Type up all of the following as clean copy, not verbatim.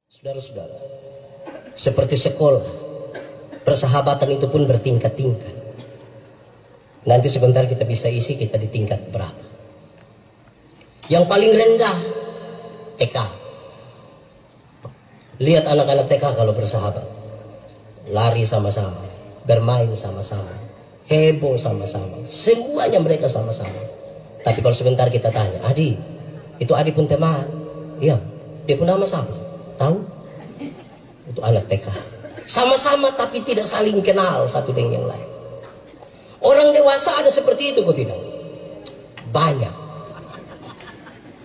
Saudara-saudara, seperti sekolah, persahabatan itu pun bertingkat-tingkat. Nanti sebentar kita bisa isi kita di tingkat berapa. Yang paling rendah, TK. Lihat anak-anak TK kalau bersahabat. Lari sama-sama, bermain sama-sama, heboh sama-sama. Semuanya mereka sama-sama. Tapi kalau sebentar kita tanya, Adi, itu Adi pun teman. Iya, dia pun nama siapa? Tahu? Itu anak TK. Sama-sama tapi tidak saling kenal satu dengan yang lain. Orang dewasa ada seperti itu kok tidak? Banyak.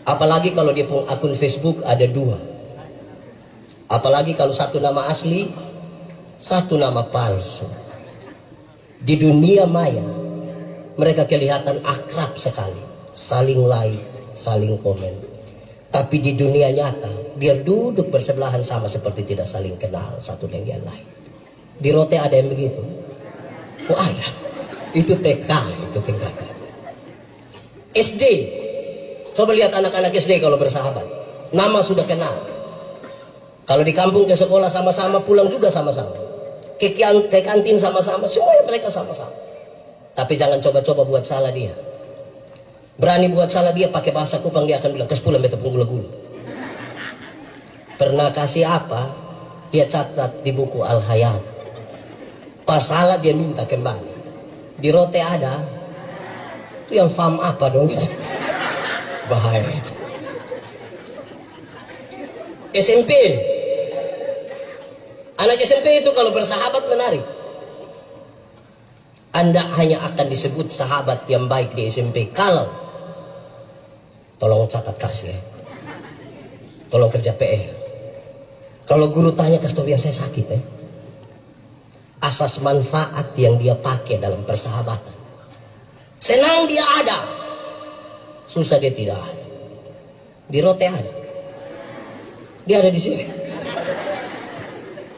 Apalagi kalau dia punya akun Facebook ada 2. Apalagi kalau satu nama asli, satu nama palsu. Di dunia maya mereka kelihatan akrab sekali, saling like, saling komen. Tapi di dunia nyata biar duduk bersebelahan sama seperti tidak saling kenal satu dengan yang lain. Di Rote ada yang begitu? Oh ada. Itu TK, itu tingkatan. SD. Coba lihat anak-anak SD kalau bersahabat. Nama sudah kenal. Kalau di kampung ke sekolah sama-sama, pulang juga sama-sama. Ke kantin sama-sama, semuanya mereka sama-sama. Tapi jangan coba-coba buat salah dia. Berani buat salah dia pakai bahasa Kupang, dia akan bilang, "Kes pulang beta gula-gula." Pernah kasih apa? Dia catat di buku Al-Hayat. Pas salah dia minta kembali. Di Rote ada. Itu yang faham apa dong? Bahaya itu. SMP. Anak SMP itu kalau bersahabat menarik. Anda hanya akan disebut sahabat yang baik di SMP kalau, tolong catat kasih ya, tolong kerja PR. Kalau guru tanya, kasih tahu yang saya sakit ya. Asas manfaat yang dia pakai dalam persahabatan. Senang dia ada, susah dia tidak ada. Di Rote ada, dia ada di sini.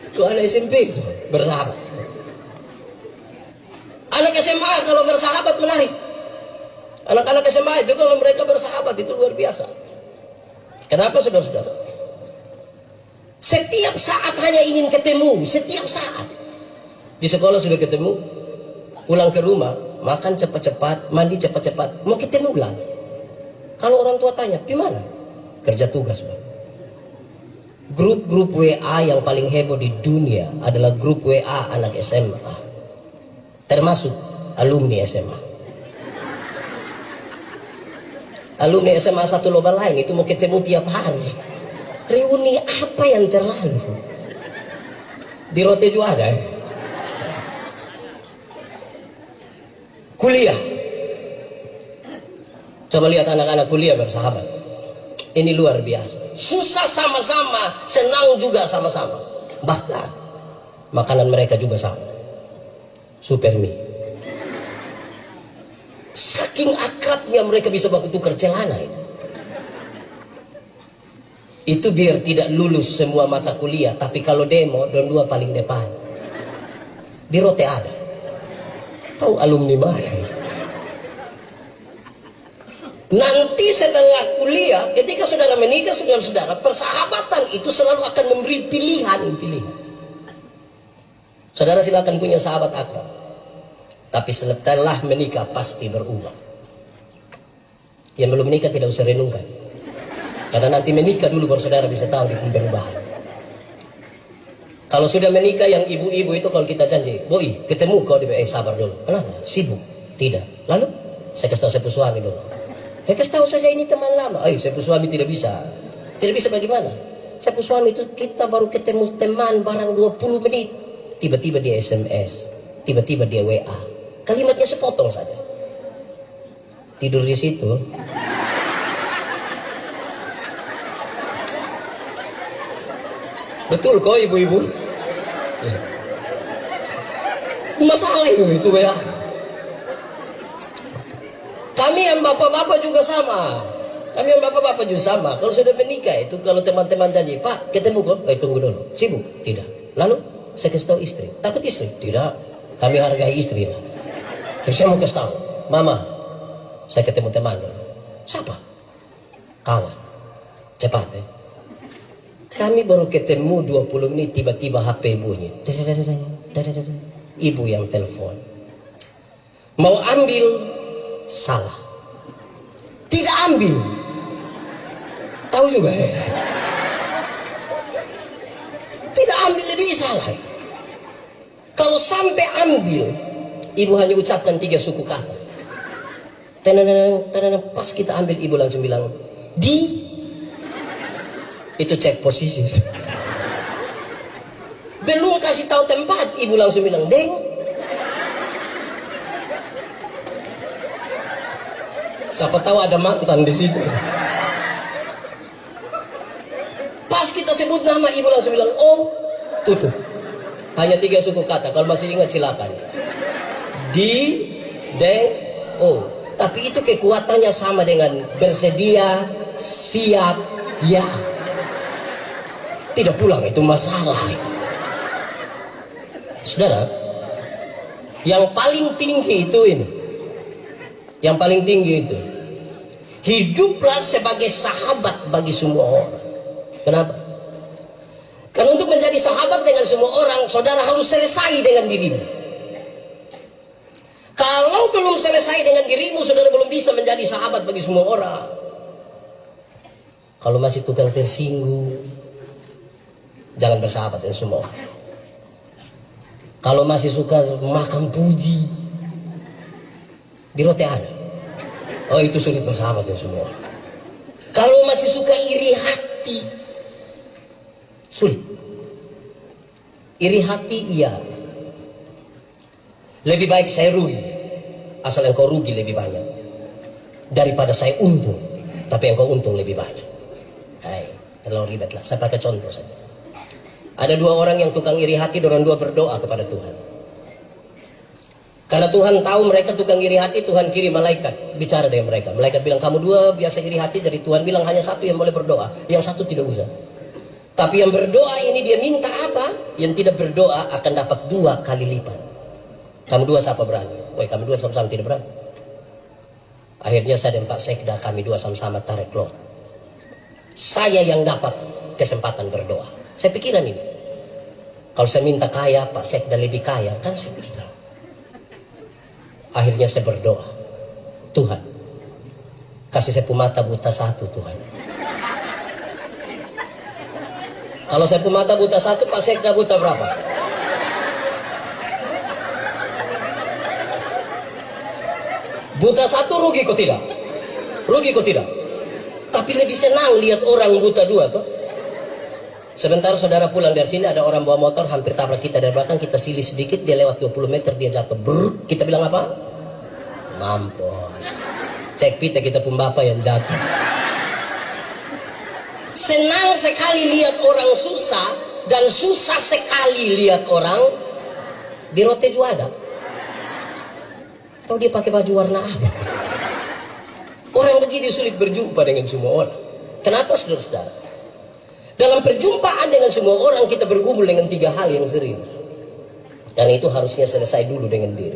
Itu anak SMP itu bersahabat. Anak SMA kalau bersahabat menarik. Anak-anak SMA itu kalau mereka bersahabat itu luar biasa. Kenapa saudara-saudara? Setiap saat hanya ingin ketemu, setiap saat. Di sekolah sudah ketemu, pulang ke rumah, makan cepat-cepat, mandi cepat-cepat, mau ketemu lagi. Kalau orang tua tanya, di mana? Kerja tugas, Bang. Grup-grup WA yang paling heboh di dunia adalah grup WA anak SMA. Termasuk alumni SMA. Alumni SMA satu lomba lain itu mau ketemu tiap hari. Reuni apa yang terlalu? Di Rote juga ada ya? Kuliah. Coba lihat anak-anak kuliah bersahabat. Ini luar biasa. Susah sama-sama, senang juga sama-sama. Bahkan makanan mereka juga sama. Super mie. Saking akrabnya mereka bisa baku tukar celana itu. Itu biar tidak lulus semua mata kuliah, tapi kalau demo don 2 paling depan. Di Rote ada. Tahu alumni mana itu? Nanti setelah kuliah, ketika saudara menikah, saudara-saudara, persahabatan itu selalu akan memberi pilihan. Saudara silakan punya sahabat akrab. Tapi setelah menikah pasti berubah. Yang belum menikah tidak usah renungkan. Karena nanti menikah dulu baru saudara bisa tahu di perubahan. Kalau sudah menikah yang ibu-ibu itu kalau kita janji, "Boy, ketemu kau di sabar dulu." Kenapa? Sibuk? Tidak. Lalu saya kasih tahu saya suami dulu. Saya kasih tahu saja ini teman lama. Saya suami tidak bisa. Tidak bisa bagaimana? Saya suami itu kita baru ketemu teman barang 20 menit. Tiba-tiba dia SMS, tiba-tiba dia WA. Kalimatnya sepotong saja. Tidur di situ. Betul kok ibu-ibu? Masalah itu WA. Kami yang bapak-bapak juga sama. Kalau sudah menikah itu kalau teman-teman janji, "Pak, ketemu kok?" Tunggu dulu. Sibuk? Tidak. Lalu saya kasih tahu istri. Takut istri? Tidak. Kami hargai istri lah. Terus saya mau kasih tahu, "Mama, saya ketemu teman dulu." "Siapa?" "Kawan." "Cepat ya." Kami baru ketemu 20 menit, tiba-tiba HP bunyi. Ibu yang telepon. Mau ambil, salah. Tidak ambil. Tahu juga ya? Tidak ambil lebih salah. Kalau sampai ambil, ibu hanya ucapkan 3 suku kata. Pas kita ambil, ibu langsung bilang, itu cek posisi. Belum kasih tahu tempat, ibu langsung bilang, deng. Siapa tahu ada mantan di situ. Pas kita sebut nama, ibu langsung bilang, oh, tutup. Hanya 3 suku kata. Kalau masih ingat silakan. Deng, oh. Tapi itu kekuatannya sama dengan bersedia, siap, ya. Tidak pulang, itu masalah. Saudara, yang paling tinggi itu ini. Yang paling tinggi itu. Hiduplah sebagai sahabat bagi semua orang. Kenapa? Karena untuk menjadi sahabat dengan semua orang, saudara harus selesai dengan dirimu. Kalau belum selesai dengan dirimu, saudara belum bisa menjadi sahabat bagi semua orang. Kalau masih tukang tersinggung, jangan bersahabat dengan semua orang. Kalau masih suka makan puji, di roti ada. Oh, itu sulit bersahabat dengan semua orang. Kalau masih suka iri hati, sulit. Iri hati iya. Lebih baik saya rugi, asal engkau rugi lebih banyak, daripada saya untung, tapi engkau untung lebih banyak. Hai, terlalu ribet lah. Saya pakai contoh saja. Ada 2 orang yang tukang iri hati, dorang 2 berdoa kepada Tuhan. Karena Tuhan tahu mereka tukang iri hati, Tuhan kirim malaikat bicara dengan mereka. Malaikat bilang, kamu 2 biasa iri hati, jadi Tuhan bilang hanya 1 yang boleh berdoa, yang 1 tidak usah. Tapi yang berdoa ini dia minta apa? Yang tidak berdoa akan dapat 2 kali lipat. Kamu 2 siapa berani? Woi, kami 2 sama-sama tidak berani. Akhirnya saya dan Pak Sekda, kami 2 sama-sama tarik lot. Saya yang dapat kesempatan berdoa. Saya pikiran ini. Kalau saya minta kaya, Pak Sekda lebih kaya, kan saya pikiran. Akhirnya saya berdoa. Tuhan, kasih saya mata buta 1, Tuhan. Kalau saya mata buta 1, Pak Sekda buta berapa? Buta 1 rugi kok tidak? Rugi kok tidak? Tapi lebih senang lihat orang buta 2 tuh. Sebentar saudara pulang dari sini, ada orang bawa motor hampir tabrak kita dari belakang, kita silih sedikit, dia lewat 20 meter, dia jatuh. Brrr, kita bilang apa? Mampus. Cek kita pun bapak yang jatuh. Senang sekali lihat orang susah, dan susah sekali lihat orang di rote juga ada. Tahu dia pakai baju warna apa? Orang begini sulit berjumpa dengan semua orang. Kenapa saudara-saudara? Dalam perjumpaan dengan semua orang, kita bergumul dengan 3 hal yang serius. Dan itu harusnya selesai dulu dengan diri.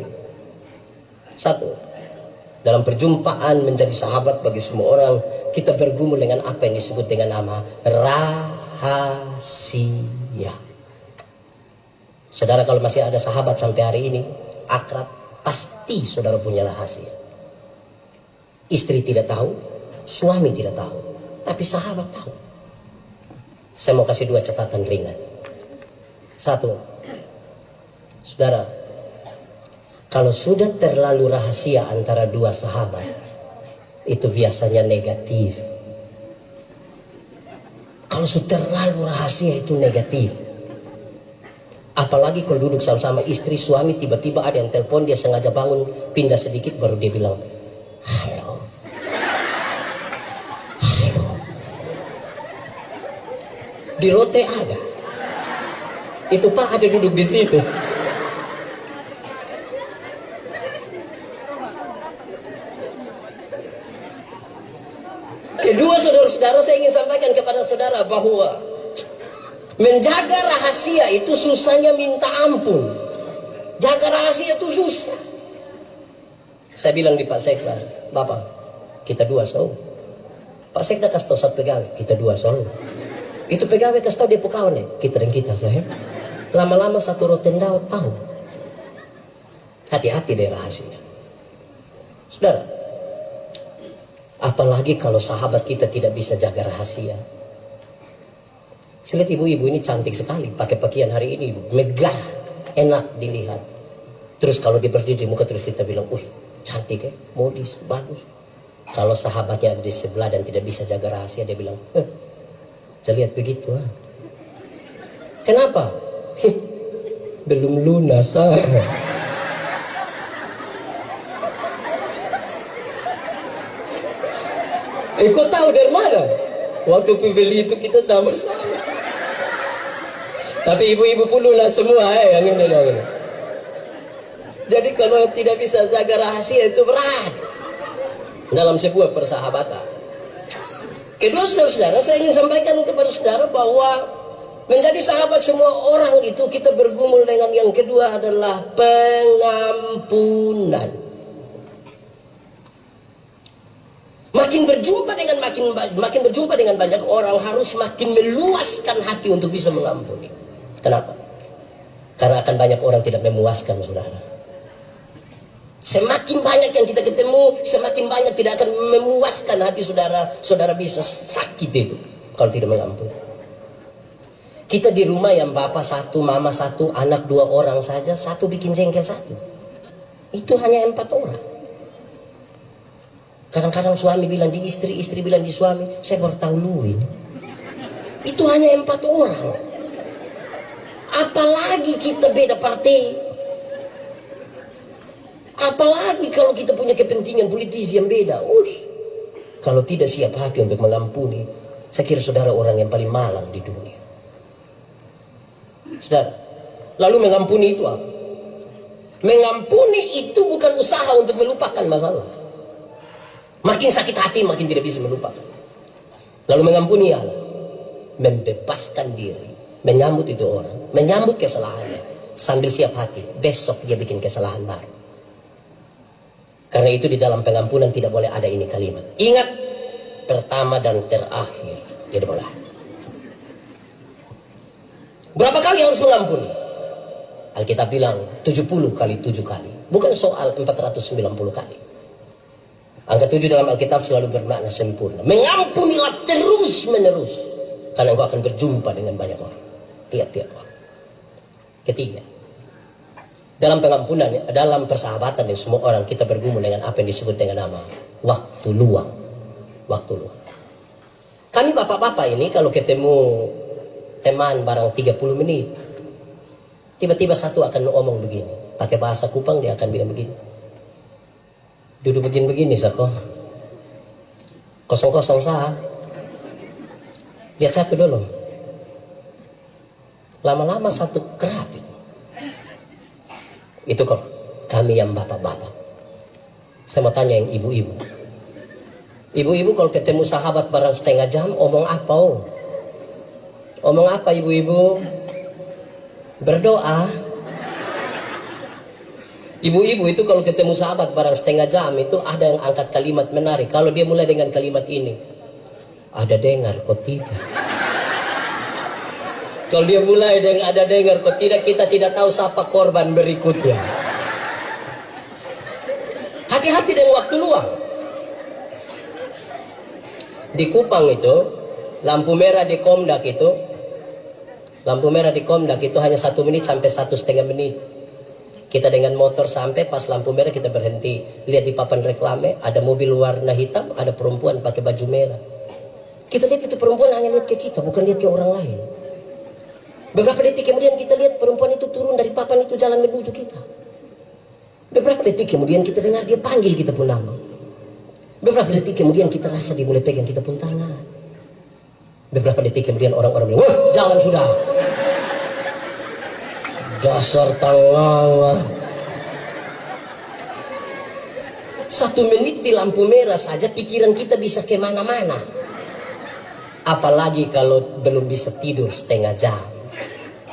1, dalam perjumpaan menjadi sahabat bagi semua orang, kita bergumul dengan apa yang disebut dengan nama rahasia. Saudara, kalau masih ada sahabat sampai hari ini, akrab, pasti saudara punya rahasia. Istri tidak tahu, suami tidak tahu, tapi sahabat tahu. Saya mau kasih 2 catatan ringan. 1, saudara, kalau sudah terlalu rahasia antara 2 sahabat, itu biasanya negatif. Kalau sudah terlalu rahasia itu negatif. Apalagi kalau duduk sama-sama istri, suami, tiba-tiba ada yang telepon, dia sengaja bangun, pindah sedikit, baru dia bilang, halo. Halo. Di rote ada. Itu Pak ada duduk di situ. Kedua, saudara-saudara, saya ingin sampaikan kepada saudara bahwa menjaga rahasia itu susahnya minta ampun. Jaga rahasia itu susah. Saya bilang di Pak Sekda, Bapak, kita 2 so. Pak Sekda kasih tahu 1 pegawai, kita 2 so. Itu pegawai kasih tahu dia kawan nih, kita dan kita saya. Lama-lama satu rotendau tahu. Hati-hati deh rahasia. Saudara, apalagi kalau sahabat kita tidak bisa jaga rahasia. Saya lihat ibu-ibu ini cantik sekali pakai pakaian hari ini, megah, enak dilihat. Terus kalau dia berdiri di muka terus kita bilang, wih cantik ya, modis, bagus. Kalau sahabatnya ada di sebelah dan tidak bisa jaga rahasia, dia bilang, saya lihat begitu. Kenapa? Belum lunas. Kau tahu dari mana? Waktu beli itu kita sama-sama. Tapi ibu-ibu pun lunas semua yang ini. Jadi kalau tidak bisa jaga rahasia itu berat dalam sebuah persahabatan. Kedua saudara-saudara, saya ingin sampaikan kepada saudara bahwa menjadi sahabat semua orang itu kita bergumul dengan yang kedua adalah pengampunan. Makin berjumpa dengan banyak orang harus makin meluaskan hati untuk bisa mengampuni. Kenapa? Karena akan banyak orang tidak memuaskan saudara. Semakin banyak yang kita ketemu, semakin banyak tidak akan memuaskan hati saudara. Saudara bisa sakit itu kalau tidak mengampuni. Kita di rumah yang bapak satu, mama satu, anak 2 orang saja, satu bikin jengkel satu. Itu hanya 4 orang. Kadang-kadang suami bilang di istri, istri bilang di suami, saya baru tahu lu ini. Itu hanya 4 orang. Apalagi kita beda partai. Apalagi kalau kita punya kepentingan politis yang beda. Kalau tidak siap hati untuk mengampuni, saya kira saudara orang yang paling malang di dunia. Saudara, lalu mengampuni itu apa? Mengampuni itu bukan usaha untuk melupakan masalah. Makin sakit hati, makin tidak bisa melupakan. Lalu mengampuni Allah, membebaskan diri, menyambut itu orang, menyambut kesalahannya, sambil siap hati, besok dia bikin kesalahan baru. Karena itu di dalam pengampunan tidak boleh ada ini kalimat. Ingat, pertama dan terakhir. Tidak boleh. Berapa kali harus mengampuni? Alkitab bilang 70 kali 7 kali. Bukan soal 490 kali. Angka 7 dalam Alkitab selalu bermakna sempurna. Mengampunilah terus menerus. Karena engkau akan berjumpa dengan banyak orang. Tiap-tiap waktu. Ketiga. Dalam pengampunan, dalam persahabatan yang semua orang kita bergumul dengan apa yang disebut dengan nama waktu luang. Waktu luang. Kami bapak-bapak ini kalau ketemu teman barang 30 menit, tiba-tiba satu akan ngomong begini. Pakai bahasa Kupang dia akan bilang begini. Duduk begini-begini sako. Kosong-kosong sah. Lihat satu dulu. Lama-lama satu kerat itu. Itu kok kami yang bapak-bapak. Saya mau tanya yang ibu-ibu. Ibu-ibu kalau ketemu sahabat barang setengah jam, omong apa? Omong apa ibu-ibu? Berdoa. Ibu-ibu itu kalau ketemu sahabat barang setengah jam itu ada yang angkat kalimat menarik. Kalau dia mulai dengan kalimat ini, ada dengar kok tidak. Kalau dia mulai dengan ada dengar kok tidak, kita tidak tahu siapa korban berikutnya. Hati-hati dengan waktu luang. Di Kupang itu, lampu merah di Komdak itu, hanya 1 menit sampai 1,5 menit. Kita dengan motor sampai pas lampu merah kita berhenti. Lihat di papan reklame, ada mobil warna hitam, ada perempuan pakai baju merah. Kita lihat itu perempuan hanya lihat ke kita, bukan lihat ke orang lain. Beberapa detik kemudian kita lihat perempuan itu turun dari papan itu jalan menuju kita. Beberapa detik kemudian kita dengar dia panggil kita pun nama. Beberapa detik kemudian kita rasa dia mulai pegang kita pun tangan. Beberapa detik kemudian orang-orang bilang, wah jalan sudah. Dasar tanglawa. 1 menit di lampu merah saja pikiran kita bisa kemana-mana. Apalagi kalau belum bisa tidur setengah jam.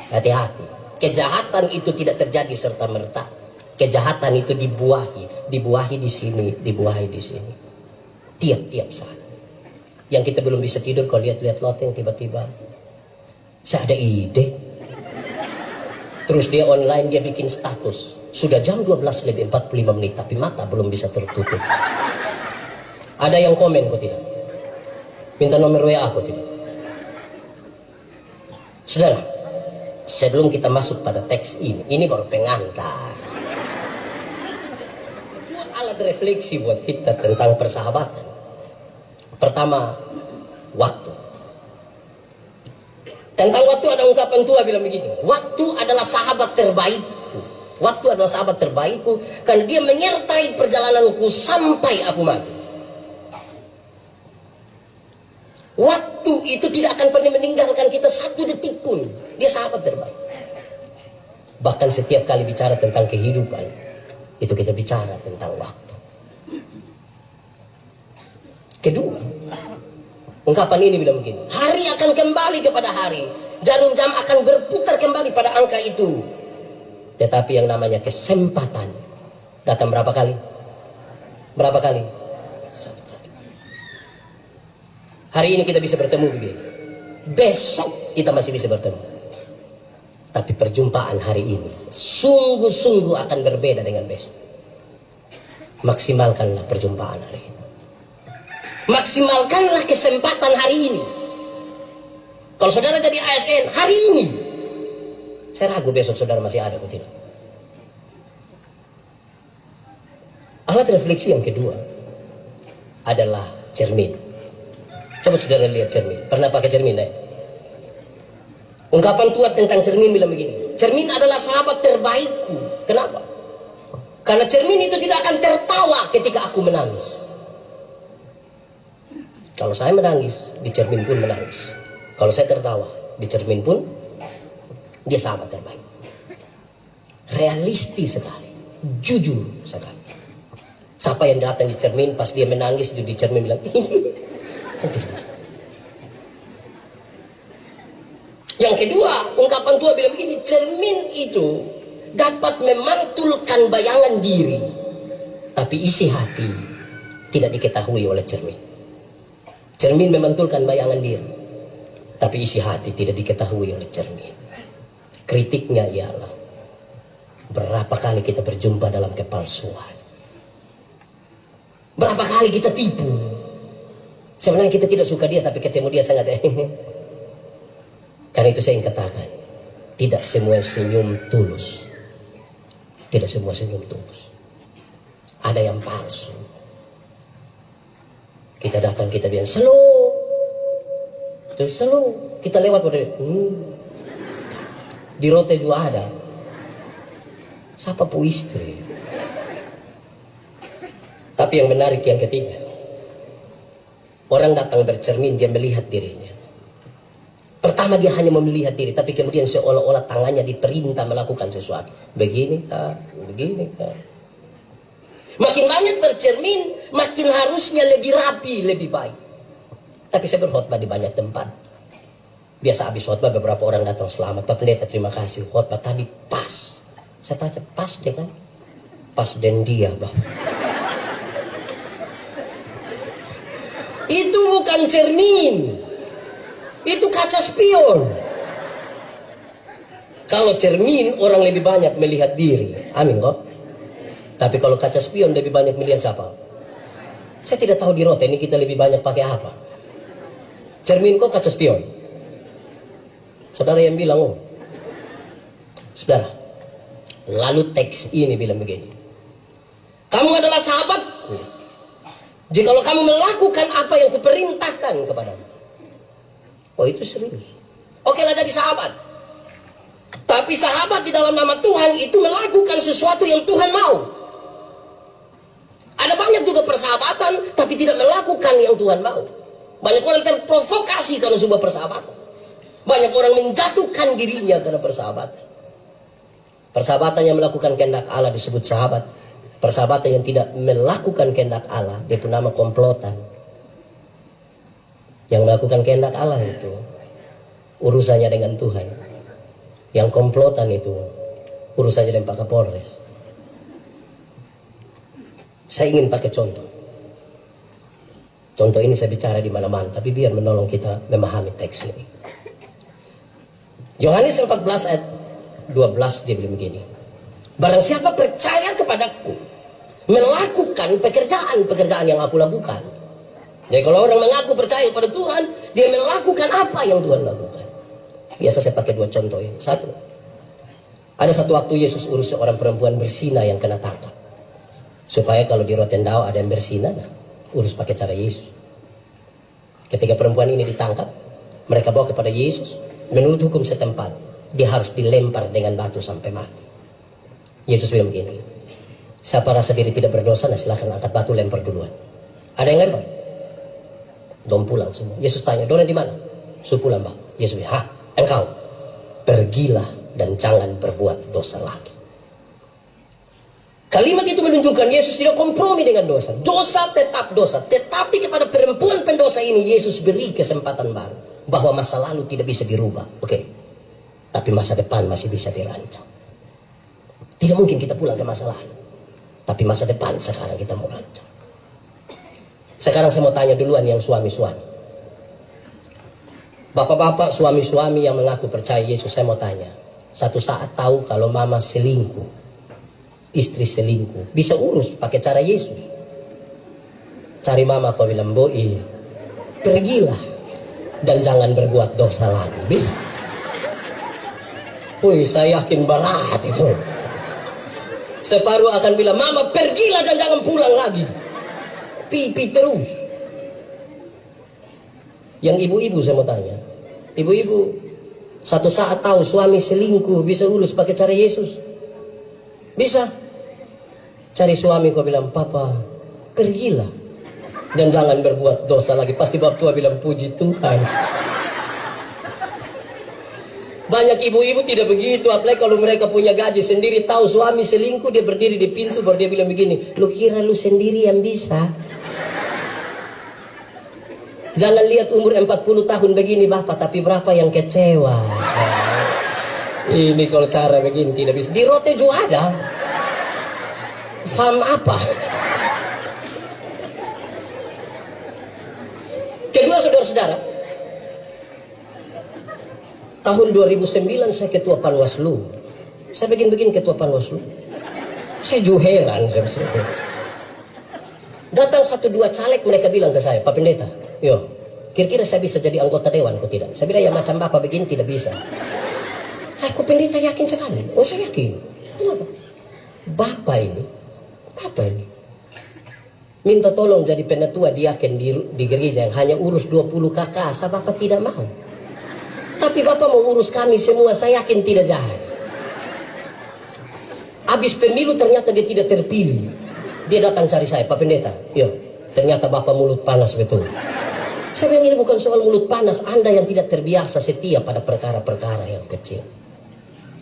Hati-hati. Kejahatan itu tidak terjadi serta-merta. Kejahatan itu dibuahi di sini, dibuahi di sini. Tiap-tiap saat. Yang kita belum bisa tidur kalau lihat-lihat loteng tiba-tiba Saya ada ide. Terus dia online, dia bikin status. Sudah jam 12 lebih 45 menit, tapi mata belum bisa tertutup. Ada yang komen kok tidak? Minta nomor WA aku tidak? Saudara, sebelum kita masuk pada teks ini baru pengantar. Dua alat refleksi buat kita tentang persahabatan. Pertama, waktu. Tentang waktu ada ungkapan tua bilang begini, waktu adalah sahabat terbaikku. Waktu adalah sahabat terbaikku karena dia menyertai perjalananku sampai aku mati. Waktu itu tidak akan pernah meninggalkan kita satu detik pun. Dia sahabat terbaik. Bahkan setiap kali bicara tentang kehidupan, itu kita bicara tentang waktu. Kedua, ungkapan ini bilang begini, hari akan kembali kepada hari, jarum jam akan berputar kembali pada angka itu. Tetapi yang namanya kesempatan datang berapa kali? Berapa kali? Satu kali. Hari ini kita bisa bertemu begini, besok kita masih bisa bertemu. Tapi perjumpaan hari ini sungguh-sungguh akan berbeda dengan besok. Maksimalkanlah perjumpaan hari ini. Maksimalkanlah kesempatan hari ini. Kalau saudara jadi ASN hari ini, saya ragu besok saudara masih ada atau tidak. Alat refleksi yang kedua adalah cermin. Coba saudara lihat cermin. Pernah pakai cermin, Ungkapan tua tentang cermin bilang begini, cermin adalah sahabat terbaikku. Kenapa? Karena cermin itu tidak akan tertawa ketika aku menangis. Kalau saya menangis, di cermin pun menangis. Kalau saya tertawa, di cermin pun dia sahabat terbaik. Realistis sekali, jujur sekali. Siapa yang datang di cermin pas dia menangis di cermin bilang, kan tidak. Yang kedua, ungkapan tua bilang begini, cermin itu dapat memantulkan bayangan diri, tapi isi hati tidak diketahui oleh cermin. Cermin memantulkan bayangan diri, tapi isi hati tidak diketahui oleh cermin. Kritiknya ialah, berapa kali kita berjumpa dalam kepalsuan. Berapa kali kita tipu. Sebenarnya kita tidak suka dia, tapi ketemu dia sangat Karena itu saya ingin katakan, tidak semua senyum tulus. Tidak semua senyum tulus. Ada yang palsu. Kita datang, kita bilang slow. Terus slow. Kita lewat pada di rote juga ada. Siapa pu istri? Tapi yang menarik yang ketiga, orang datang bercermin, dia melihat dirinya. Pertama dia hanya melihat diri, tapi kemudian seolah-olah tangannya diperintah melakukan sesuatu. Begini kah? Begini kah? Makin banyak bercermin, makin harusnya lebih rapi, lebih baik. Tapi saya berkhotbah di banyak tempat. Biasa habis khotbah beberapa orang datang, selamat Pak Pendeta, terima kasih. Khotbah tadi pas. Saya tanya, pas deh kan? Pas dan dia, Bang. Itu bukan cermin. Itu kaca spion. Kalau cermin orang lebih banyak melihat diri. Amin kok. Tapi kalau kaca spion lebih banyak melihat siapa? Saya tidak tahu di rote ini kita lebih banyak pakai apa. Cermin kok kaca spion. Saudara yang bilang, oh. Saudara. Lalu teks ini bilang begini. Kamu adalah sahabatku. Jikalau kamu melakukan apa yang kuperintahkan kepadamu. Oh itu serius. Oke lah jadi sahabat. Tapi sahabat di dalam nama Tuhan itu melakukan sesuatu yang Tuhan mau. Ada banyak juga persahabatan tapi tidak melakukan yang Tuhan mau. Banyak orang terprovokasi karena sebuah persahabatan. Banyak orang menjatuhkan dirinya karena persahabatan. Persahabatan yang melakukan kehendak Allah disebut sahabat. Persahabatan yang tidak melakukan kehendak Allah dia pun nama komplotan. Yang melakukan kehendak Allah itu urusannya dengan Tuhan. Yang komplotan itu urusannya dengan Pak Kapolres. Saya ingin pakai contoh. Contoh ini saya bicara di mana-mana, tapi biar menolong kita memahami teks ini. Yohanes 14 ayat 12 dia bilang begini. Barang siapa percaya kepadaku, melakukan pekerjaan-pekerjaan yang aku lakukan. Jadi kalau orang mengaku percaya pada Tuhan, dia melakukan apa yang Tuhan lakukan. Biasa saya pakai 2 contoh ini. Satu, ada satu waktu Yesus urus seorang perempuan berzina yang kena tangkap. Supaya kalau di Rotendao ada yang berzina, nah, urus pakai cara Yesus. Ketika perempuan ini ditangkap, mereka bawa kepada Yesus. Menurut hukum setempat, dia harus dilempar dengan batu sampai mati. Yesus bilang begini, siapa rasa diri tidak berdosa, nah silahkan angkat batu lempar duluan. Ada yang lempar? Dom pulang semua. Yesus tanya, Doren di mana? Su pulang, Bang. Yesus bilang, engkau pergilah dan jangan berbuat dosa lagi. Kalimat itu menunjukkan Yesus tidak kompromi dengan dosa. Dosa tetap dosa. Tetapi kepada perempuan pendosa ini Yesus beri kesempatan baru. Bahwa masa lalu tidak bisa dirubah. Oke. Tapi masa depan masih bisa dirancang. Tidak mungkin kita pulang ke masa lalu. Tapi masa depan sekarang kita mau rancang. Sekarang saya mau tanya duluan yang suami-suami. Bapak-bapak, suami-suami yang mengaku percaya Yesus, saya mau tanya. Satu saat tahu kalau mama selingkuh, istri selingkuh, bisa urus pakai cara Yesus. Cari mama, kau bilang, Boi, pergilah dan jangan berbuat dosa lagi. Bisa? Wih, saya yakin berat itu. Separuh akan bilang, mama pergilah dan jangan pulang lagi. Pipi terus. Yang ibu-ibu saya mau tanya. Ibu-ibu, satu saat tahu suami selingkuh, bisa urus pakai cara Yesus? Bisa? Cari suami, kau bilang, papa, pergilah dan jangan berbuat dosa lagi. Pasti bab tua bilang, puji Tuhan. Banyak ibu-ibu tidak begitu, apalagi kalau mereka punya gaji sendiri, tahu suami selingkuh, dia berdiri di pintu, baru dia bilang begini, lu kira lu sendiri yang bisa? Jangan lihat umur 40 tahun begini bapak, tapi berapa yang kecewa. Ini kalau cara begini tidak bisa. Di Rote juga ada. Fam apa? Kedua, saudara-saudara, tahun 2009 saya ketua Panwaslu. Saya begini ketua Panwaslu. Saya juga heran. Datang 1-2 caleg, mereka bilang ke saya, Pak Pendeta, yo, kira-kira saya bisa jadi anggota dewan, kok tidak? Saya bilang, ya macam bapak begini tidak bisa. Kok pendeta yakin sekali? Oh, saya yakin. Kenapa? Bapak ini minta tolong jadi penatua diaken di gereja yang hanya urus 20 kakak. Saya bapak tidak mau. Tapi bapak mau urus kami semua, saya yakin tidak jahat. Habis pemilu ternyata dia tidak terpilih. Dia datang cari saya, Pak Pendeta, yo, ternyata bapak mulut panas betul. Saya bilang, ini bukan soal mulut panas, Anda yang tidak terbiasa setia pada perkara-perkara yang kecil.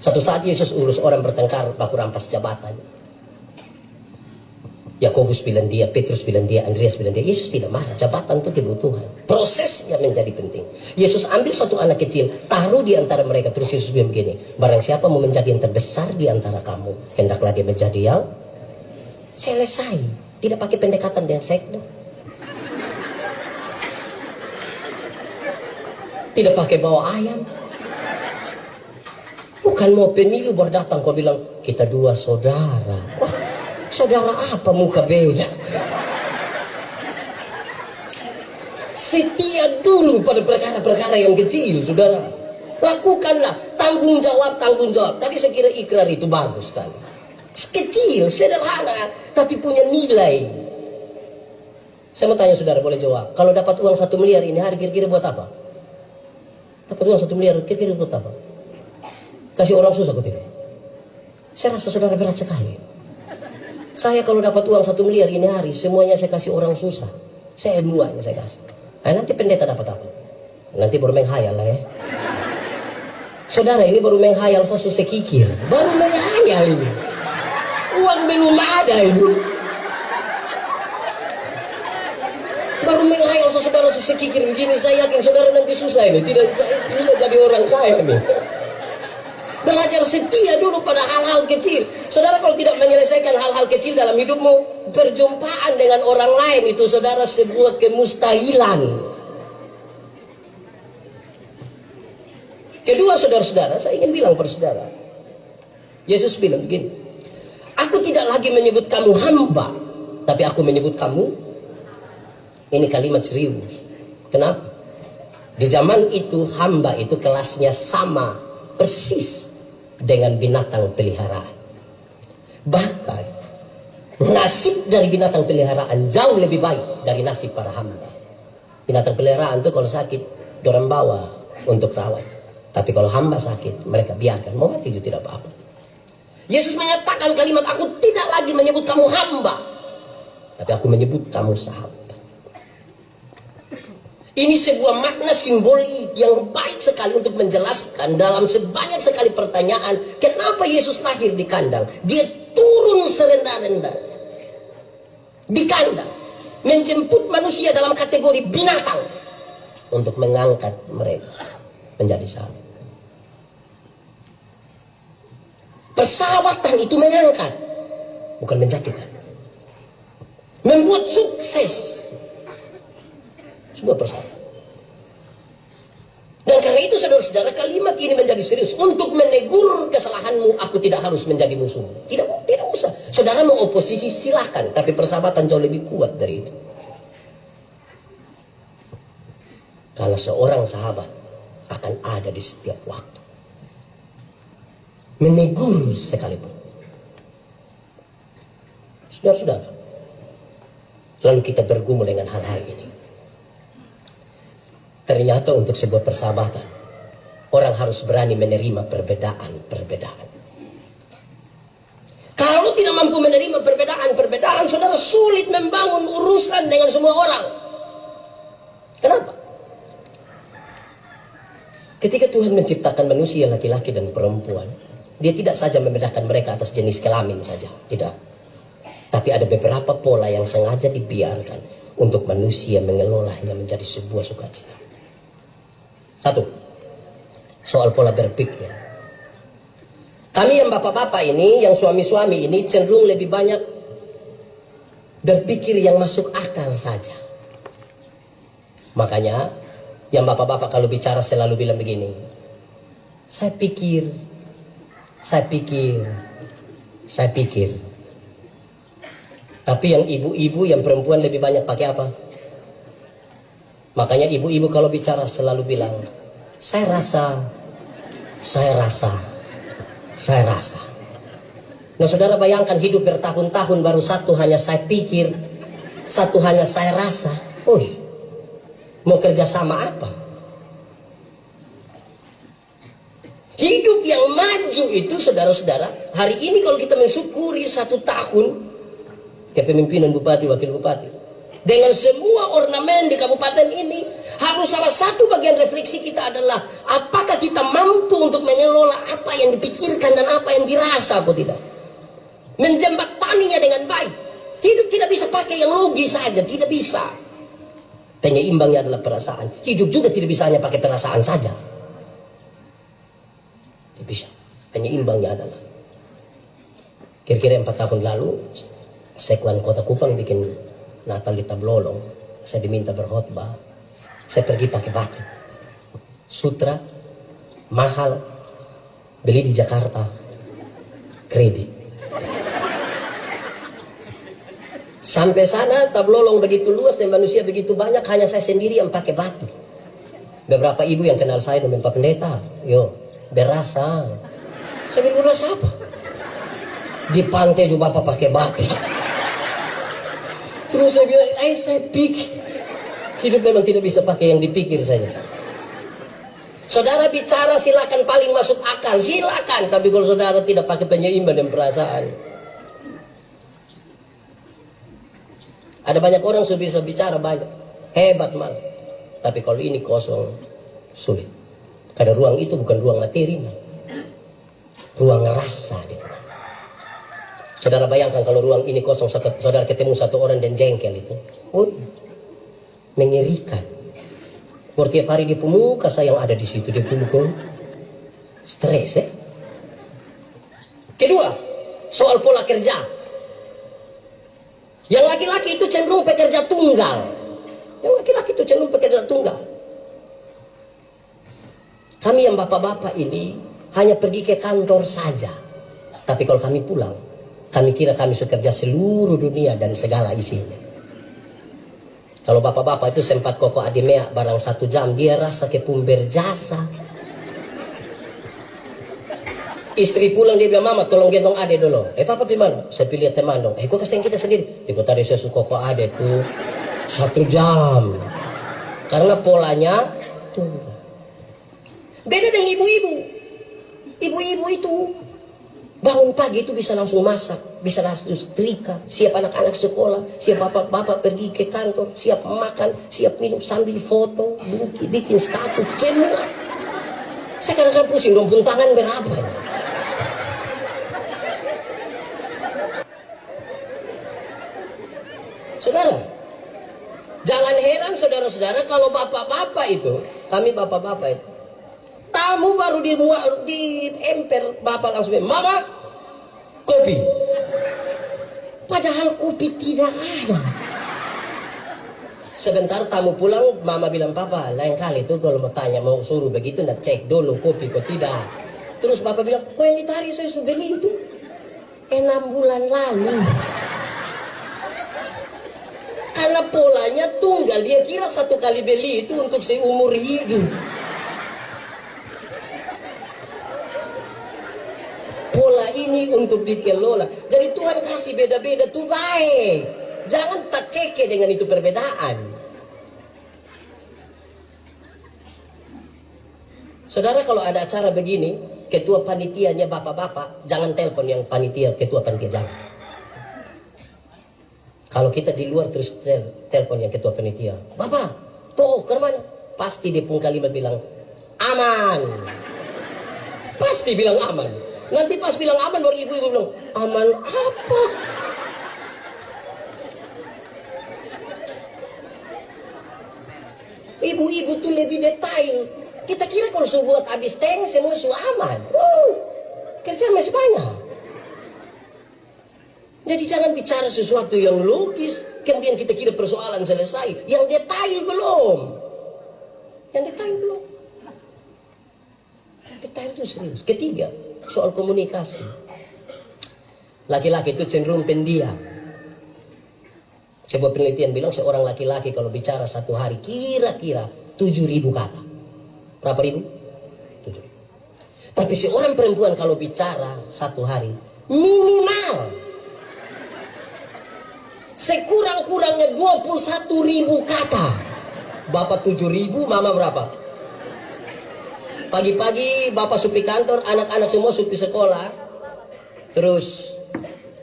Satu saat Yesus urus orang bertengkar, baku rampas jabatan. Yakobus bilang dia, Petrus bilang dia, Andreas bilang dia. Yesus tidak marah, jabatan itu kebutuhan. Prosesnya menjadi penting. Yesus ambil satu anak kecil, taruh di antara mereka. Terus Yesus bilang begini, barang siapa mau menjadi yang terbesar di antara kamu, hendaklah dia menjadi yang selesai. Tidak pakai pendekatan dengan sekte. Tidak pakai bawa ayam. Bukan mau pemilu baru datang kau bilang kita dua saudara. Wah, saudara apa muka beda? Setia dulu pada perkara-perkara yang kecil, saudara. Lakukanlah, tanggung jawab. Tadi saya kira ikrar itu bagus sekali. Kecil, sederhana, tapi punya nilai. Saya mau tanya saudara, boleh jawab. Kalau dapat uang 1 miliar ini hari kira-kira buat apa? Dapat uang 1 miliar kira-kira buat apa? Kasih orang susah kok tidak? Saya rasa saudara berat sekali. Saya kalau dapat uang 1 miliar ini hari, semuanya saya kasih orang susah. Saya yang saya kasih. Nanti pendeta dapat apa? Nanti baru menghayal lah ya. Saudara, ini baru menghayal, saya susah kikir. Baru menghayal ini. Uang belum ada ini. Baru menghayal saudara susah kikir begini. Saya yakin saudara nanti susah ini. Tidak bisa jadi orang kaya ini. Belajar setia dulu pada hal-hal kecil. Saudara kalau tidak menyelesaikan hal-hal kecil dalam hidupmu, perjumpaan dengan orang lain itu saudara sebuah kemustahilan. Kedua, saudara-saudara, saya ingin bilang pada saudara, Yesus bilang begini, aku tidak lagi menyebut kamu hamba, tapi aku menyebut kamu, ini kalimat serius. Kenapa? Di zaman itu hamba itu kelasnya sama persis dengan binatang peliharaan. Bahkan nasib dari binatang peliharaan jauh lebih baik dari nasib para hamba. Binatang peliharaan itu kalau sakit dorang bawa untuk rawat. Tapi kalau hamba sakit, mereka biarkan. Mau mati itu tidak apa-apa. Yesus menyatakan kalimat, aku tidak lagi menyebut kamu hamba, tapi aku menyebut kamu sahabat. Ini sebuah makna simbolik yang baik sekali untuk menjelaskan dalam sebanyak sekali pertanyaan, kenapa Yesus lahir di kandang. Dia turun serendah-rendahnya di kandang, menjemput manusia dalam kategori binatang untuk mengangkat mereka menjadi sahabat. Persahabatan itu mengangkat, bukan menjatuhkan. Membuat sukses sebuah persahabatan. Dan karena itu saudara-saudara, kalimat ini menjadi serius. Untuk menegur kesalahanmu, aku tidak harus menjadi musuh. Tidak usah. Saudara mau oposisi silakan, tapi persahabatan jauh lebih kuat dari itu. Karena seorang sahabat akan ada di setiap waktu, menegur sekalipun. Saudara-saudara, lalu kita bergumul dengan hal-hal ini. Ternyata untuk sebuah persahabatan, orang harus berani menerima perbedaan-perbedaan. Kalau tidak mampu menerima perbedaan-perbedaan, saudara sulit membangun urusan dengan semua orang. Kenapa? Ketika Tuhan menciptakan manusia laki-laki dan perempuan, Dia tidak saja membedakan mereka atas jenis kelamin saja, tidak. Tapi ada beberapa pola yang sengaja dibiarkan untuk manusia mengelolanya menjadi sebuah sukacita. Satu, soal pola berpikir. Kami yang bapak-bapak ini, yang suami-suami ini cenderung lebih banyak berpikir yang masuk akal saja. Makanya, yang bapak-bapak kalau bicara selalu bilang begini, saya pikir. Tapi yang ibu-ibu, yang perempuan lebih banyak pakai apa? Makanya ibu-ibu kalau bicara selalu bilang, saya rasa. Nah saudara bayangkan hidup bertahun-tahun baru satu hanya saya pikir, satu hanya saya rasa. Mau kerja sama apa? Hidup yang maju itu saudara-saudara, hari ini kalau kita mensyukuri 1 tahun kepemimpinan bupati, wakil bupati, dengan semua ornamen di kabupaten ini, harus salah satu bagian refleksi kita adalah apakah kita mampu untuk mengelola apa yang dipikirkan dan apa yang dirasa atau tidak, menjembataninya dengan baik. Hidup tidak bisa pakai yang logis saja, tidak bisa. Penyeimbangnya adalah perasaan. Hidup juga tidak bisa hanya pakai perasaan saja, tidak bisa. Penyeimbangnya adalah, kira-kira 4 tahun lalu Sekuan Kota Kupang bikin Natal di Tablolong. Saya diminta berkhotbah. Saya pergi pakai batu sutra mahal, beli di Jakarta, kredit. Sampai sana Tablolong begitu luas dan manusia begitu banyak, hanya saya sendiri yang pakai batu. Beberapa ibu yang kenal saya dan Pak Pendeta, berasa. Saya bilang, berasa apa? Di pantai juga Bapak pakai batu. Terus saya bilang, saya pikir hidup memang tidak bisa pakai yang dipikir saja. Saudara bicara silakan, paling masuk akal silakan, tapi kalau saudara tidak pakai penyeimbang dan perasaan, ada banyak orang sudah bisa bicara banyak, hebat malah, tapi kalau ini kosong, sulit. Karena ruang itu bukan ruang materi, ruang rasa. Saudara bayangkan kalau ruang ini kosong, saudara ketemu satu orang dan jengkel itu, mengerikan. Tiap hari di pemuka saya yang ada di situ, dia pemukul, stres. Kedua, soal pola kerja. Yang laki-laki itu cenderung pekerja tunggal. Kami yang bapak-bapak ini hanya pergi ke kantor saja. Tapi kalau kami pulang, kami kira kami bekerja seluruh dunia dan segala isinya. Kalau bapak-bapak itu sempat koko adimea barang 1 jam, dia rasa kepun berjasa. Istri pulang dia bilang, mama tolong gendong ade dulu. Papa di mana? Saya pilih teman dong. Kok kasih kita sendiri? Kok tadi saya suka kok ade tuh 1 jam. Karena polanya tunggu. Beda dengan ibu-ibu. Ibu-ibu itu bangun pagi itu bisa langsung masak, bisa langsung setrika, siap anak-anak sekolah, siap bapak-bapak pergi ke kantor, siap makan, siap minum sambil foto, bikin status, semua. Saya kadang-kadang pusing, dong buntangan berapa ya? Saudara, jangan heran saudara-saudara kalau bapak-bapak itu, kami bapak-bapak itu, tamu baru di emper, bapak langsung bilang, mama, kopi. Padahal kopi tidak ada. Sebentar tamu pulang, mama bilang, papa, lain kali itu kalau mau tanya, mau suruh begitu, nak cek dulu kopi kok tidak. Terus bapak bilang, kok yang itu hari saya sudah beli itu 6 bulan lalu. Karena polanya tunggal, dia kira 1 kali beli itu untuk seumur hidup. Pola ini untuk dikelola. Jadi Tuhan kasih beda-beda tuh baik. Jangan tak ceke dengan itu perbedaan. Saudara, kalau ada acara begini, ketua panitianya bapak-bapak, jangan telepon yang panitia, ketua panitia, jangan. Kalau kita di luar terus telepon yang ketua panitia, bapak, tuh ke mana? Pasti di pung kalimat bilang, aman. Pasti bilang aman. Nanti pas bilang aman, baru ibu-ibu bilang, aman apa? Ibu-ibu tuh lebih detail. Kita kira kalau buat habis tank semua sudah aman. Kerjaan masih banyak. Jadi jangan bicara sesuatu yang logis, kemudian kita kira persoalan selesai. Yang detail belum. Yang detail belum. Yang detail itu serius. Ketiga, soal komunikasi. Laki-laki itu cenderung pendiam. Sebuah penelitian bilang seorang laki-laki kalau bicara 1 hari kira-kira 7.000 kata. Berapa ribu? 7.000. Tapi seorang perempuan kalau bicara 1 hari minimal sekurang-kurangnya 21.000 kata. Bapak 7.000, mama berapa? Pagi-pagi bapak supi kantor, anak-anak semua supi sekolah. Terus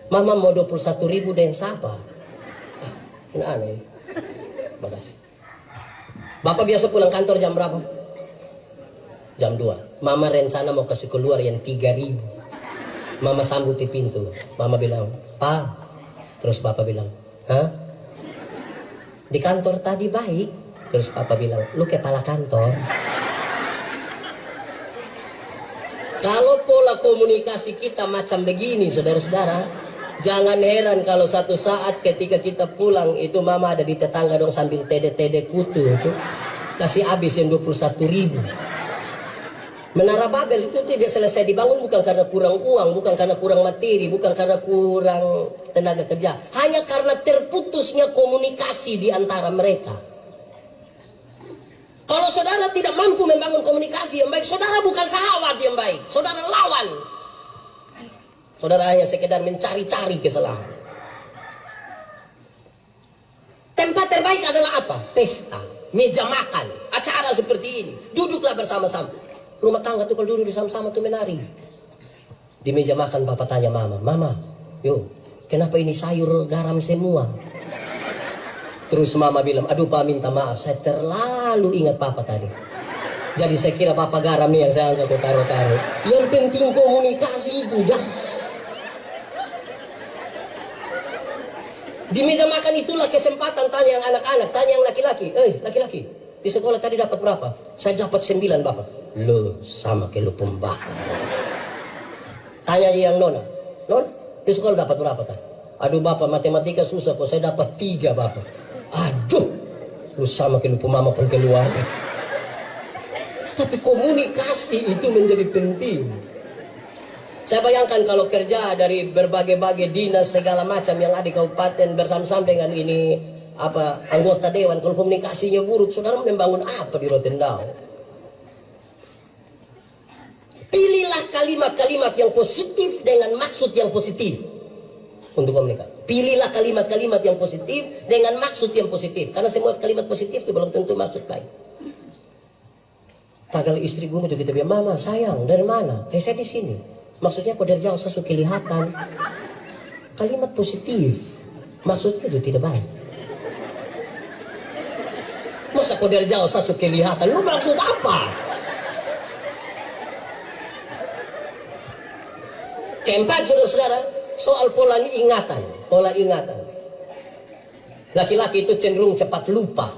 mama mau 21.000 dan siapa? Ini aneh. Makasih. Bapak biasa pulang kantor jam berapa? Jam 2. Mama rencana mau kasih keluar yang 3.000. Mama sambut di pintu. Mama bilang, "Pa." Terus bapak bilang, "Hah? Di kantor tadi baik." Terus papa bilang, "Lu kepala kantor." Kalau pola komunikasi kita macam begini, saudara-saudara, jangan heran kalau satu saat ketika kita pulang itu mama ada di tetangga dong sambil tede-tede kutu itu kasih habis yang 21.000. Menara Babel itu tidak selesai dibangun bukan karena kurang uang, bukan karena kurang materi, bukan karena kurang tenaga kerja, hanya karena terputusnya komunikasi di antara mereka. Kalau saudara tidak mampu membangun komunikasi yang baik, saudara bukan sahabat yang baik, saudara lawan. Saudara hanya sekedar mencari-cari kesalahan. Tempat terbaik adalah apa? Pesta, meja makan, acara seperti ini. Duduklah bersama-sama. Rumah tangga tuh kalau duduk bersama-sama tuh menari. Di meja makan bapak tanya mama, "Mama, yo, kenapa ini sayur garam semua?" Terus mama bilang, "Aduh pak, minta maaf, saya terlalu ingat papa tadi. Jadi saya kira papa garam nih yang saya angkat taruh-taruh." Yang penting komunikasi itu, jangan. Di meja makan itulah kesempatan tanya yang anak-anak, tanya yang laki-laki. Laki-laki, di sekolah tadi dapat berapa?" "Saya dapat 9 bapak." "Lu sama kayak lu pembakar." Tanya yang nona, "Non, di sekolah dapat berapa kan?" "Aduh bapak, matematika susah kok, saya dapat 3 bapak." "Aduh, lu sama kayak lu pemama pun keluar." Tapi komunikasi itu menjadi penting. Saya bayangkan kalau kerja dari berbagai-bagai dinas segala macam yang ada di kabupaten bersama-sama dengan ini anggota dewan, kalau komunikasinya buruk, saudara membangun apa di Rotendao? Pilihlah kalimat-kalimat yang positif dengan maksud yang positif untuk komunikasi. Pilihlah kalimat-kalimat yang positif dengan maksud yang positif, karena semua kalimat positif itu belum tentu maksud baik. Kalau istri gue juga kita bilang, mama sayang dari mana? Saya di sini. Maksudnya kau dari jauh saya kelihatan. Kalimat positif, maksudnya juga tidak baik. Masa kau dari jauh saya kelihatan, lu maksud apa? Keempat, saudara-saudara, soal pola ingatan. Pola ingatan. Laki-laki itu cenderung cepat lupa.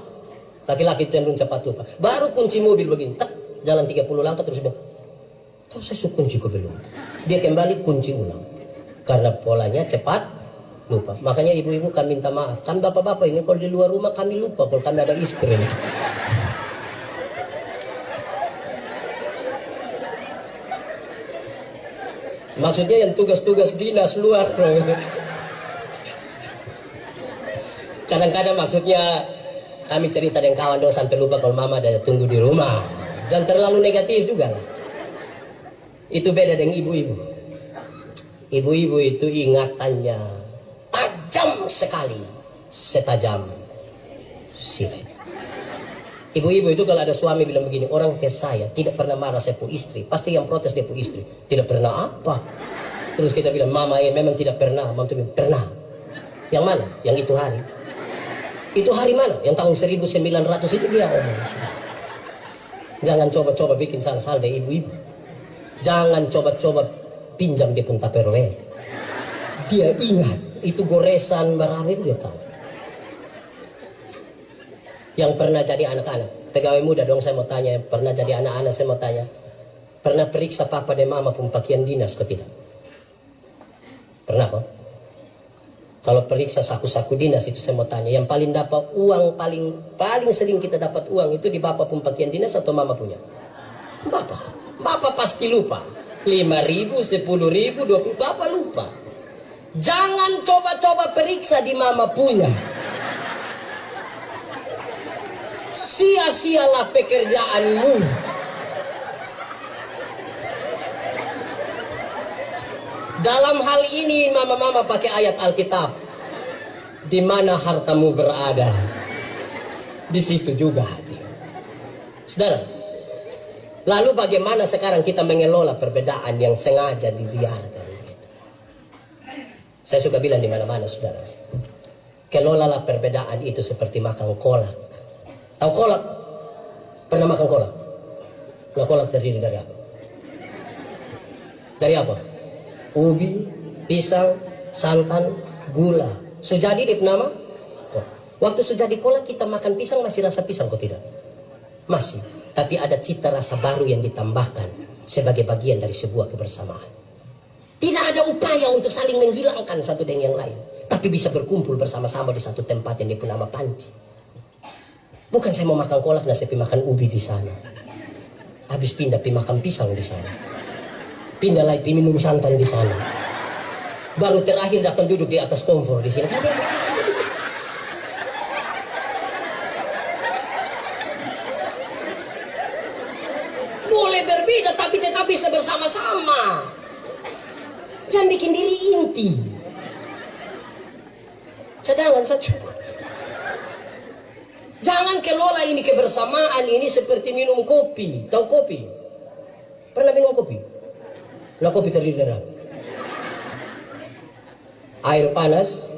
Laki-laki cenderung cepat lupa. Baru kunci mobil begini, tak, jalan 30 langkah terus bilang, tahu saya kunci kok belum. Dia kembali kunci ulang. Karena polanya cepat lupa. Makanya ibu-ibu kami minta maaf. Kan bapak-bapak ini kalau di luar rumah kami lupa kalau kami ada istri. Maksudnya yang tugas-tugas dinas luar. Kadang-kadang maksudnya kami cerita dengan kawan dong sampai lupa kalau mama ada tunggu di rumah. Jangan terlalu negatif juga lah. Itu beda dengan ibu-ibu. Ibu-ibu itu ingatannya tajam sekali, setajam silet. Ibu-ibu itu kalau ada suami bilang begini, orang kayak saya tidak pernah marah saya pu istri, pasti yang protes dia pu istri. Tidak pernah apa? Terus kita bilang, mama ya memang tidak pernah. Mama tuh bilang, pernah. Yang mana? Yang itu hari. Itu hari mana? Yang tahun 1900 itu dia omong. Jangan coba-coba bikin salah-salah deh ibu-ibu. Jangan coba-coba pinjam dia pun Tupperware. Dia ingat itu goresan barawe itu dia tahu. Yang pernah jadi anak-anak, pegawai muda dong saya mau tanya, pernah jadi anak-anak saya mau tanya, pernah periksa papa dan mama pun pakaian dinas ke tidak? Pernah kok? Kalau periksa saku-saku dinas itu saya mau tanya, yang paling dapat uang paling sering kita dapat uang itu di bapak pun pakaian dinas atau mama punya? Bapak. Bapak pasti lupa. 5.000, 10.000, 20.000, bapak lupa. Jangan coba-coba periksa di mama punya. Sia-sialah pekerjaanmu. Dalam hal ini mama-mama pakai ayat Alkitab. Di mana hartamu berada, di situ juga hati. Saudara, lalu bagaimana sekarang kita mengelola perbedaan yang sengaja dibiarkan? Saya suka bilang di mana-mana, saudara. Kelolalah perbedaan itu seperti makan kolak. Tahu kolak? Pernah makan kolak? Nah, kolak terdiri dari apa? Dari apa? Ubi, pisang, santan, gula. Sejadi di nama? Waktu sejadi kolak kita makan pisang masih rasa pisang kok tidak? Masih. Tapi ada cita rasa baru yang ditambahkan sebagai bagian dari sebuah kebersamaan. Tidak ada upaya untuk saling menghilangkan satu dengan yang lain. Tapi bisa berkumpul bersama-sama di satu tempat yang diberi nama panci. Bukan saya mau makan kolak, nah saya makan ubi di sana. Habis pindah makan pisang di sana. Pindah lagi minum santan di sana. Baru terakhir datang duduk di atas kompor di sini. Boleh berbeda tapi tetap bisa bersama-sama. Jangan bikin diri inti. Cadangan saya cukup. Jangan kelola ini kebersamaan ini seperti minum kopi. Tahu kopi? Pernah minum kopi? Nah, kopi terdiri dari apa? Air panas,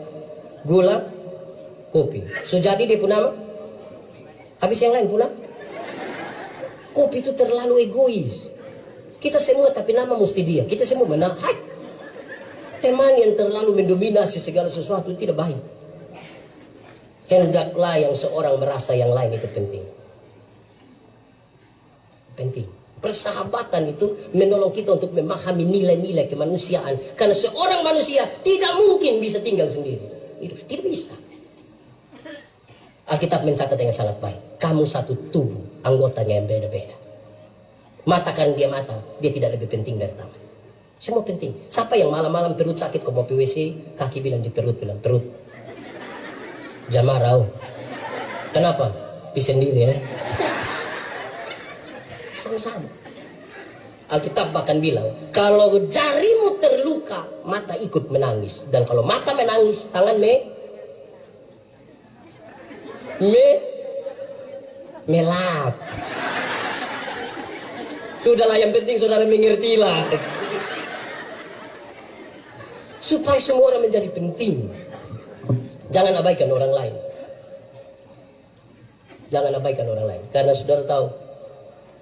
gula, kopi. Sejadi dia pun nama. Habis yang lain pun nama. Kopi itu terlalu egois. Kita semua tapi nama mesti dia. Kita semua menang. Hai. Teman yang terlalu mendominasi segala sesuatu tidak baik. Hendaklah yang seorang merasa yang lain itu penting. Penting. Persahabatan itu menolong kita untuk memahami nilai-nilai kemanusiaan. Karena seorang manusia tidak mungkin bisa tinggal sendiri. Itu tidak bisa. Alkitab mencatat dengan sangat baik. Kamu satu tubuh, anggotanya yang beda-beda. Mata kan dia mata, dia tidak lebih penting dari tangan. Semua penting. Siapa yang malam-malam perut sakit kok mau PWC, kaki bilang di perut, bilang perut. Jamarau. Kenapa? Bisa sendiri ya. Sama-sama. Alkitab bahkan bilang, kalau jarimu terluka, mata ikut menangis. Dan kalau mata menangis, tangan melap. Sudahlah, yang penting saudara mengertilah. Supaya semua orang menjadi penting. Jangan abaikan orang lain. Jangan abaikan orang lain. Karena saudara tahu,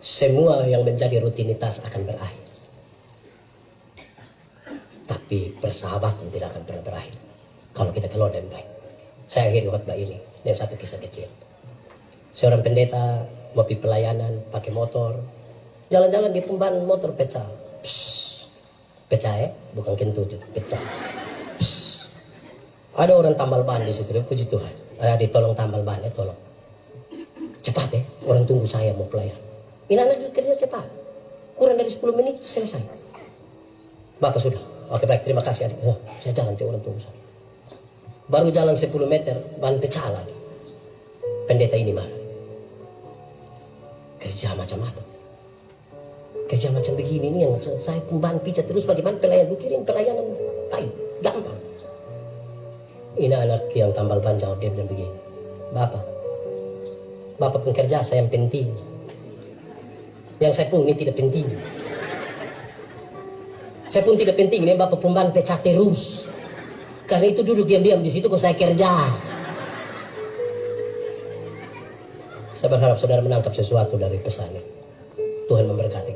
semua yang menjadi rutinitas akan berakhir. Tapi persahabatan tidak akan pernah berakhir kalau kita keluar dan baik. Saya akhiri khotbah ini dengan satu kisah kecil. Seorang pendeta mau pergi pelayanan pakai motor. Jalan-jalan di ban motor pecah. Pecah ya, bukan kentut, pecah. Ada orang tambal ban di situ, puji Tuhan. Ditolong tambal ban ya, tolong. Cepat ya, orang tunggu saya mau pelayan. Ini anak kerja cepat. Kurang dari 10 menit selesai. Bapak sudah. Oke baik, terima kasih adik. Saya jalan orang tunggu saya. Baru jalan 10 meter, ban pecah lagi. Pendeta ini marah. Kerja macam apa? Kerja macam begini ini yang saya ban pijat terus, bagaimana pelayan? Lu kirim pelayanan baik, gampang. Ini anak yang tambal ban jawab, dia bilang begini. Bapak pekerja saya yang penting. Yang saya pun ini tidak penting. Saya pun tidak penting, ini bapak pemban pecah terus. Karena itu duduk diam-diam di situ kok saya kerja. Saya berharap saudara menangkap sesuatu dari pesan ini. Tuhan memberkati.